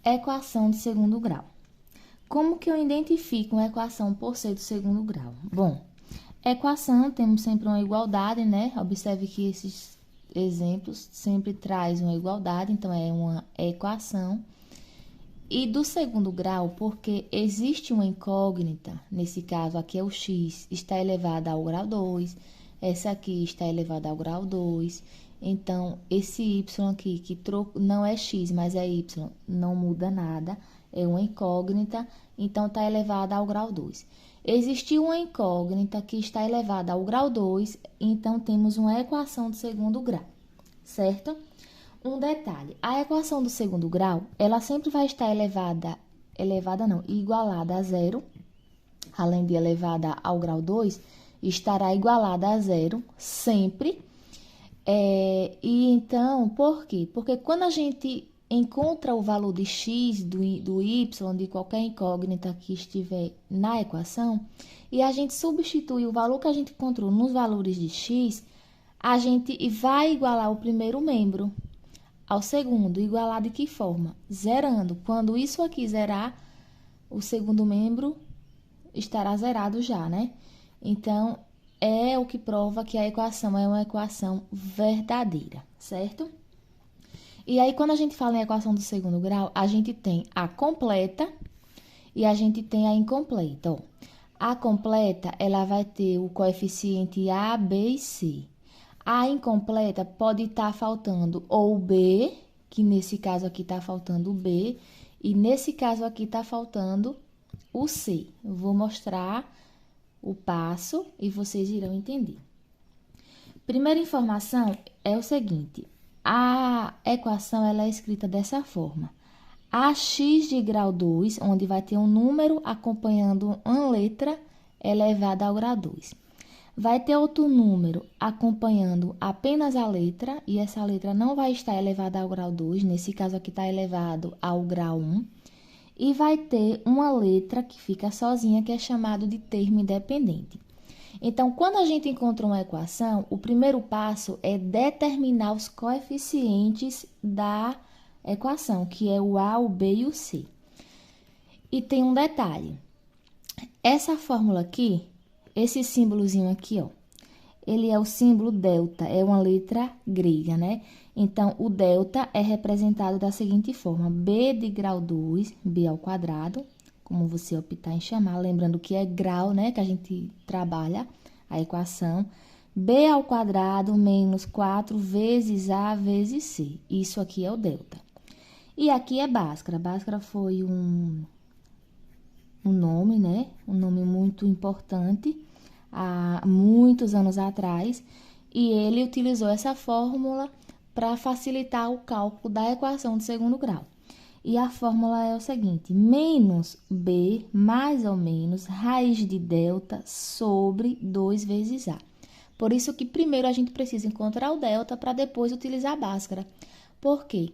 Equação de segundo grau. Como que eu identifico uma equação por ser do segundo grau? Bom, equação, temos sempre uma igualdade, né? Observe que esses exemplos sempre traz uma igualdade, então é uma equação. E do segundo grau, porque existe uma incógnita, nesse caso aqui é o x, está elevado ao grau 2, essa aqui está elevada ao grau 2, então esse y aqui, que não é x, mas é y, não muda nada, é uma incógnita, então está elevada ao grau 2. Existiu uma incógnita que está elevada ao grau 2, então temos uma equação do segundo grau, certo? Um detalhe, a equação do segundo grau, ela sempre vai estar igualada a zero, além de elevada ao grau 2, estará igualada a zero sempre. E então, por quê? Porque quando a gente encontra o valor de x, do y, de qualquer incógnita que estiver na equação, e a gente substitui o valor que a gente encontrou nos valores de x, a gente vai igualar o primeiro membro ao segundo. Igualar de que forma? Zerando. Quando isso aqui zerar, o segundo membro estará zerado já, né? Então, é o que prova que a equação é uma equação verdadeira, certo? E aí, quando a gente fala em equação do segundo grau, a gente tem a completa e a gente tem a incompleta. Ó, a completa, ela vai ter o coeficiente A, B e C. A incompleta pode estar faltando ou o B, que nesse caso aqui está faltando o B, e nesse caso aqui está faltando o C. Eu vou mostrar o passo e vocês irão entender. Primeira informação é o seguinte, a equação ela é escrita dessa forma. Ax de grau 2, onde vai ter um número acompanhando uma letra elevada ao grau 2. Vai ter outro número acompanhando apenas a letra, e essa letra não vai estar elevada ao grau 2, nesse caso aqui está elevado ao grau 1. E vai ter uma letra que fica sozinha, que é chamado de termo independente. Então, quando a gente encontra uma equação, o primeiro passo é determinar os coeficientes da equação, que é o A, o B e o C. E tem um detalhe, essa fórmula aqui, esse símbolozinho aqui, ó, ele é o símbolo delta, é uma letra grega, né? Então, o delta é representado da seguinte forma, b de grau 2, b ao quadrado, como você optar em chamar, lembrando que é grau, né, que a gente trabalha a equação, b ao quadrado menos 4 vezes a vezes c, isso aqui é o delta. E aqui é Bhaskara, Bhaskara foi um nome, né, um nome muito importante, há muitos anos atrás, e ele utilizou essa fórmula para facilitar o cálculo da equação de segundo grau. E a fórmula é o seguinte, menos b mais ou menos raiz de delta sobre 2 vezes a. Por isso que primeiro a gente precisa encontrar o delta para depois utilizar a Bhaskara. Por quê?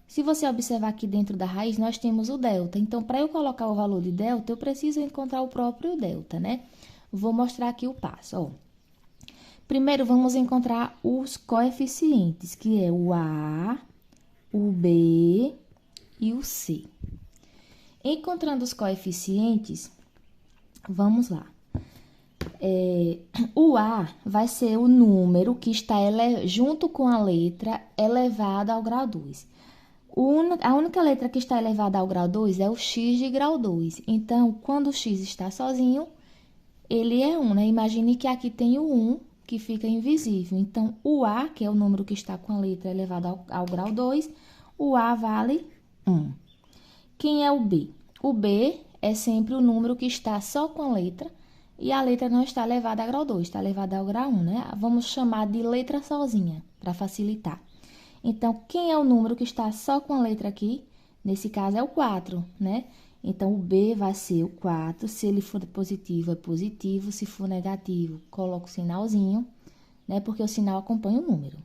Se você observar aqui dentro da raiz, nós temos o delta. Então, para eu colocar o valor de delta, eu preciso encontrar o próprio delta, né? Vou mostrar aqui o passo, ó. Primeiro, vamos encontrar os coeficientes, que é o A, o B e o C. Encontrando os coeficientes, vamos lá. O A vai ser o número que está junto com a letra elevada ao grau 2. A única letra que está elevada ao grau 2 é o x de grau 2. Então, quando o x está sozinho, ele é 1, né? Imagine que aqui tem o 1, que fica invisível. Então, o A, que é o número que está com a letra elevada ao grau 2, o A vale 1. Quem é o B? O B é sempre o número que está só com a letra, e a letra não está elevada ao grau 2, está elevada ao grau 1, né? Vamos chamar de letra sozinha, para facilitar. Então, quem é o número que está só com a letra aqui? Nesse caso, é o 4, né? Então, o B vai ser o 4, se ele for positivo, é positivo, se for negativo, coloca o sinalzinho, né? Porque o sinal acompanha o número.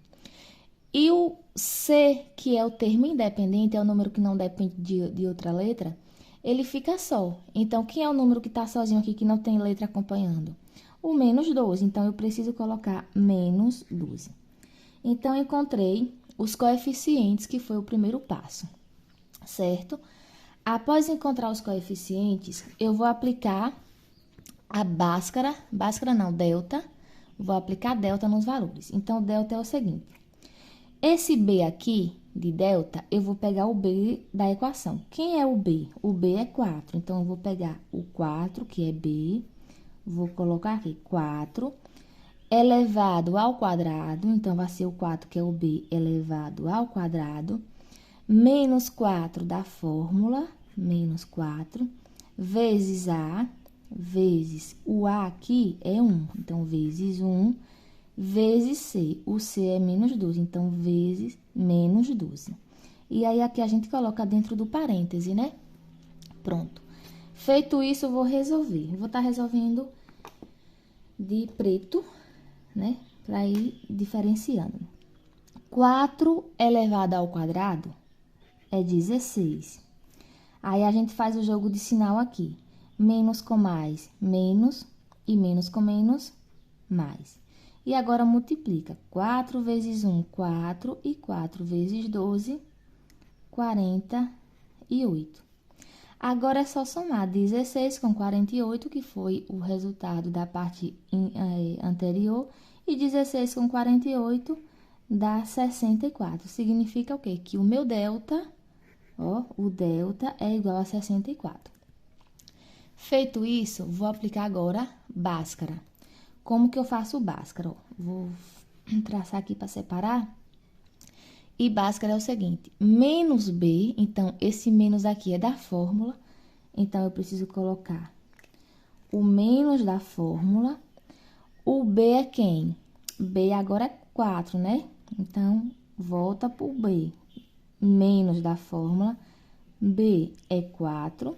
E o C, que é o termo independente, é o número que não depende de outra letra, ele fica só. Então, quem é o número que está sozinho aqui, que não tem letra acompanhando? O menos 12, então, eu preciso colocar menos 12. Então, encontrei os coeficientes, que foi o primeiro passo, certo? Após encontrar os coeficientes, eu vou aplicar a Bhaskara não, delta, vou aplicar delta nos valores. Então, delta é o seguinte, esse B aqui, de delta, eu vou pegar o B da equação. Quem é o B? O B é 4, então eu vou pegar o 4, que é B, vou colocar aqui 4, elevado ao quadrado, então vai ser o 4, que é o B, elevado ao quadrado, menos 4 da fórmula, menos 4, vezes A, vezes o A aqui é 1, então vezes 1, vezes C, o C é menos 12, então vezes menos 12. E aí aqui a gente coloca dentro do parêntese, né? Pronto. Feito isso, eu vou resolver. Eu vou estar resolvendo de preto, né? Para ir diferenciando. 4 elevado ao quadrado é 16. Aí a gente faz o jogo de sinal aqui. Menos com mais, menos. E menos com menos, mais. E agora multiplica. 4 vezes 1, 4. E 4 vezes 12, 48. Agora é só somar 16 com 48, que foi o resultado da parte anterior. E 16 com 48 dá 64. Significa o quê? Que o meu delta, ó, o delta é igual a 64. Feito isso, vou aplicar agora Bhaskara. Como que eu faço Bhaskara? Ó, vou traçar aqui para separar. E Bhaskara é o seguinte, menos B, então esse menos aqui é da fórmula, então eu preciso colocar o menos da fórmula. O B é quem? B agora é 4, né? Então, volta para o B. Menos da fórmula, B é 4.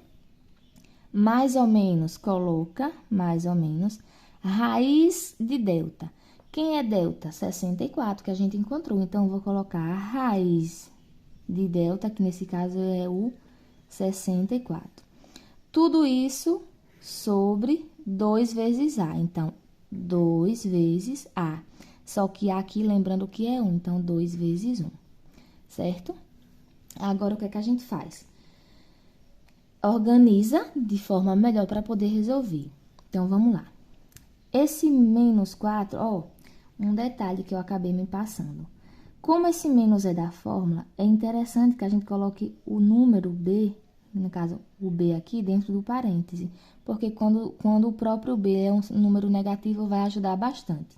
Mais ou menos, coloca, mais ou menos, raiz de delta. Quem é delta? 64, que a gente encontrou. Então, eu vou colocar a raiz de delta, que nesse caso é o 64. Tudo isso sobre 2 vezes A. Então, 2 vezes A. Só que aqui, lembrando que é 1, então 2 vezes 1, certo? Agora, o que é que a gente faz? Organiza de forma melhor para poder resolver. Então, vamos lá. Esse menos 4, ó, um detalhe que eu acabei me passando. Como esse menos é da fórmula, é interessante que a gente coloque o número B, no caso, o B aqui, dentro do parêntese. Porque quando o próprio B é um número negativo, vai ajudar bastante.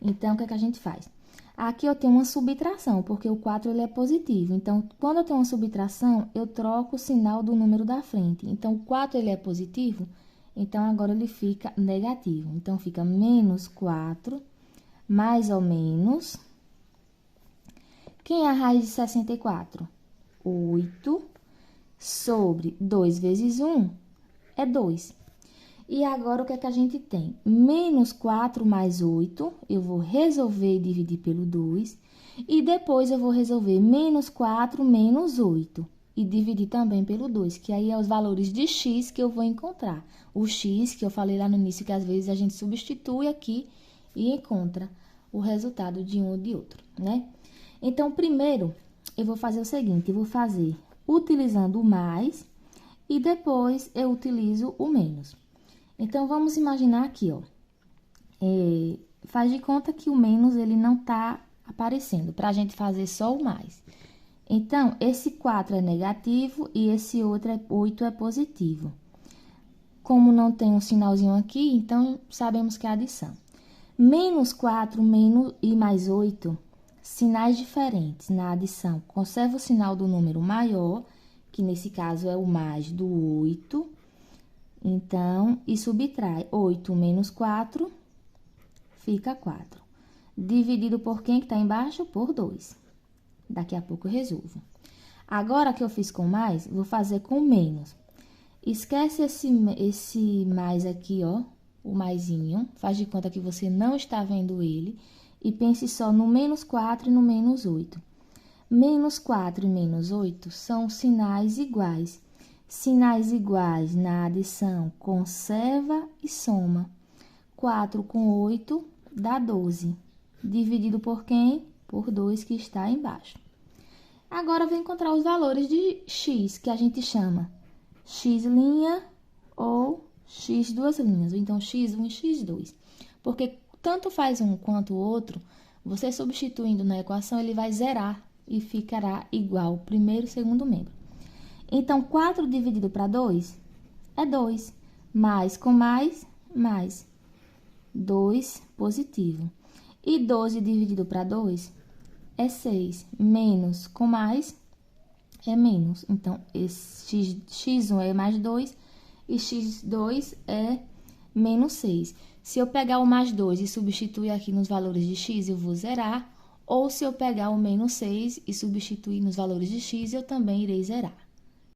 Então, o que é que a gente faz? Aqui eu tenho uma subtração, porque o 4 ele é positivo. Então, quando eu tenho uma subtração, eu troco o sinal do número da frente. Então, o 4 ele é positivo, então agora ele fica negativo. Então, fica menos 4, mais ou menos. Quem é a raiz de 64? 8 sobre 2 vezes 1 é 2. E agora, o que é que a gente tem? Menos 4 mais 8, eu vou resolver e dividir pelo 2. E depois, eu vou resolver menos 4 menos 8. E dividir também pelo 2, que aí é os valores de x que eu vou encontrar. O x, que eu falei lá no início, que às vezes a gente substitui aqui e encontra o resultado de um ou de outro, né? Então, primeiro, eu vou fazer o seguinte, eu vou fazer utilizando o mais e depois eu utilizo o menos. Então, vamos imaginar aqui, ó, faz de conta que o menos, ele não tá aparecendo, pra gente fazer só o mais. Então, esse 4 é negativo e esse outro 8 é positivo. Como não tem um sinalzinho aqui, então, sabemos que é adição. Menos 4 menos e mais 8, sinais diferentes na adição. Conserva o sinal do número maior, que nesse caso é o mais do 8. Então, e subtrai 8 menos 4, fica 4. Dividido por quem que está embaixo? Por 2. Daqui a pouco eu resolvo. Agora que eu fiz com mais, vou fazer com menos. Esquece esse mais aqui, ó, o maisinho. Faz de conta que você não está vendo ele. E pense só no menos 4 e no menos 8. Menos 4 e menos 8 são sinais iguais. Sinais iguais na adição, conserva e soma. 4 com 8 dá 12. Dividido por quem? Por 2 que está embaixo. Agora eu vou encontrar os valores de x, que a gente chama x' ou x duas linhas, ou então x1 e x2. Porque tanto faz um quanto o outro, você substituindo na equação, ele vai zerar e ficará igual o primeiro e segundo membro. Então, 4 dividido para 2 é 2. Mais com mais, 2 positivo. E 12 dividido para 2 é 6. Menos com mais é menos. Então, esse x1 é mais 2 e x2 é menos 6. Se eu pegar o mais 2 e substituir aqui nos valores de x, eu vou zerar. Ou se eu pegar o menos 6 e substituir nos valores de x, eu também irei zerar.